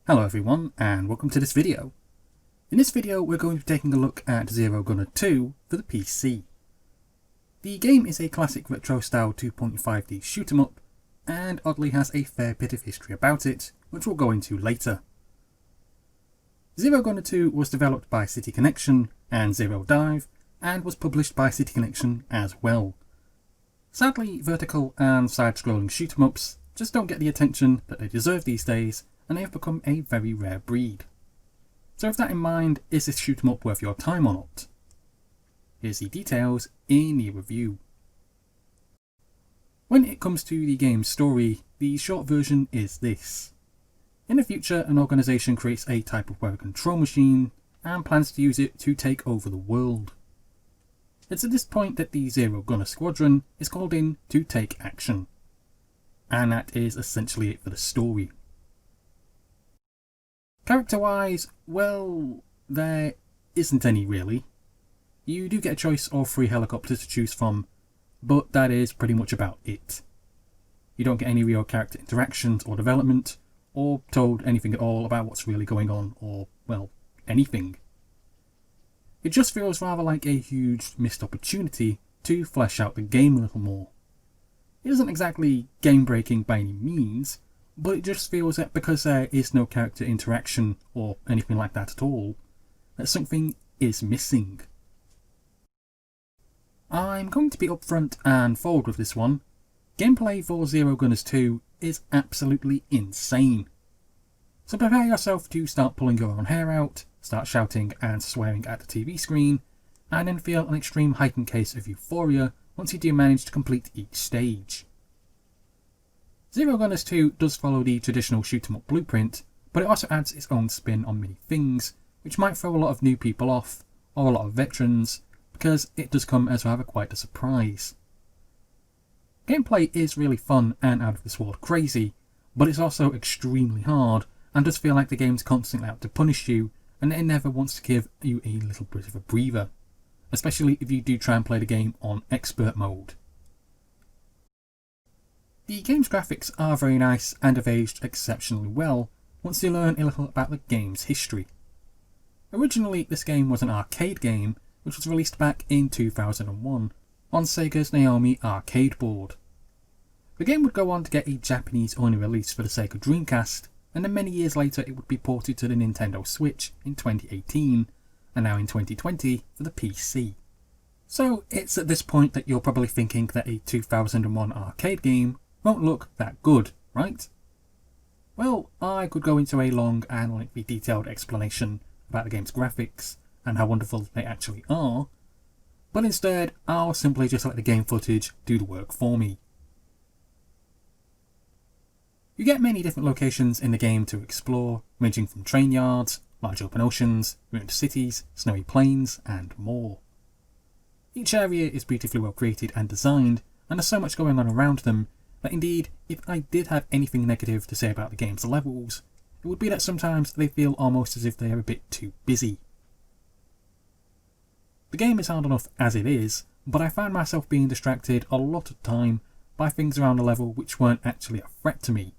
Hello everyone and welcome to this video. In this video we're going to be taking a look at Zero Gunner 2 for the PC. The game is a classic retro style 2.5D shoot 'em up and oddly has a fair bit of history about it, which we'll go into later. Zero Gunner 2 was developed by City Connection and Zero Dive and was published by City Connection as well. Sadly, vertical and side-scrolling shoot 'em ups just don't get the attention that they deserve these days, and they have become a very rare breed. So with that in mind, is this shoot 'em up worth your time or not? Here's the details in the review. When it comes to the game's story, the short version is this. In the future, an organisation creates a type of weather control machine and plans to use it to take over the world. It's at this point that the Zero Gunner Squadron is called in to take action. And that is essentially it for the story. Character-wise, well, there isn't any really. You do get a choice of 3 helicopters to choose from, but that is pretty much about it. You don't get any real character interactions or development, or told anything at all about what's really going on, or, well, anything. It just feels rather like a huge missed opportunity to flesh out the game a little more. It isn't exactly game-breaking by any means, but it just feels that because there is no character interaction or anything like that at all, that something is missing. I'm going to be upfront and forward with this one. Gameplay for Zero Gunners 2 is absolutely insane. So prepare yourself to start pulling your own hair out, start shouting and swearing at the TV screen, and then feel an extreme heightened case of euphoria once you do manage to complete each stage. Zero Gunners 2 does follow the traditional shoot 'em up blueprint, but it also adds its own spin on many things, which might throw a lot of new people off, or a lot of veterans, because it does come as rather quite a surprise. Gameplay is really fun and out of this world crazy, but it's also extremely hard, and does feel like the game's constantly out to punish you, and it never wants to give you a little bit of a breather, especially if you do try and play the game on expert mode. The game's graphics are very nice and have aged exceptionally well once you learn a little about the game's history. Originally, this game was an arcade game which was released back in 2001 on Sega's Naomi arcade board. The game would go on to get a Japanese-only release for the Sega Dreamcast, and then many years later it would be ported to the Nintendo Switch in 2018, and now in 2020 for the PC. So it's at this point that you're probably thinking that a 2001 arcade game won't look that good, right? Well, I could go into a long and lengthy detailed explanation about the game's graphics and how wonderful they actually are, but instead I'll simply just let the game footage do the work for me. You get many different locations in the game to explore, ranging from train yards, large open oceans, ruined cities, snowy plains, and more. Each area is beautifully well created and designed, and there's so much going on around them that indeed, if I did have anything negative to say about the game's levels, it would be that sometimes they feel almost as if they are a bit too busy. The game is hard enough as it is, but I found myself being distracted a lot of time by things around the level which weren't actually a threat to me,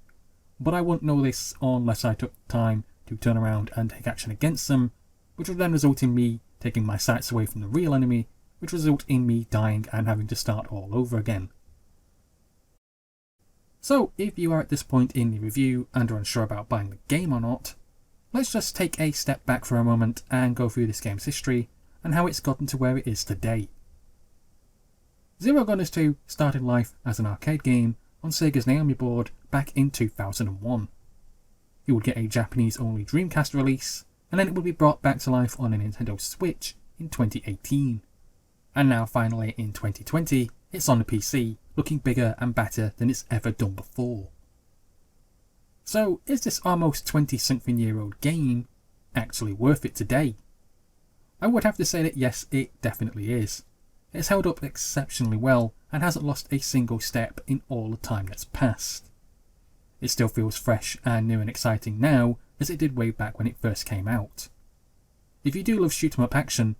but I wouldn't know this unless I took time to turn around and take action against them, which would then result in me taking my sights away from the real enemy, which would result in me dying and having to start all over again. So if you are at this point in the review and are unsure about buying the game or not, let's just take a step back for a moment and go through this game's history and how it's gotten to where it is today. Zero Gunners 2 started life as an arcade game on Sega's Naomi board back in 2001. It would get a Japanese-only Dreamcast release, and then it would be brought back to life on a Nintendo Switch in 2018. And now finally in 2020, it's on the PC, looking bigger and better than it's ever done before. So is this almost 20-something-year-old game actually worth it today? I would have to say that yes, it definitely is. It's held up exceptionally well and hasn't lost a single step in all the time that's passed. It still feels fresh and new and exciting now as it did way back when it first came out. If you do love shoot 'em up action,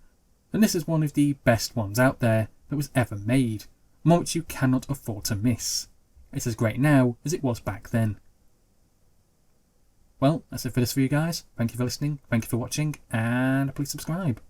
then this is one of the best ones out there that was ever made, one which you cannot afford to miss. It's as great now as it was back then. Well, that's it for this for you guys. Thank you for listening, thank you for watching, and please subscribe.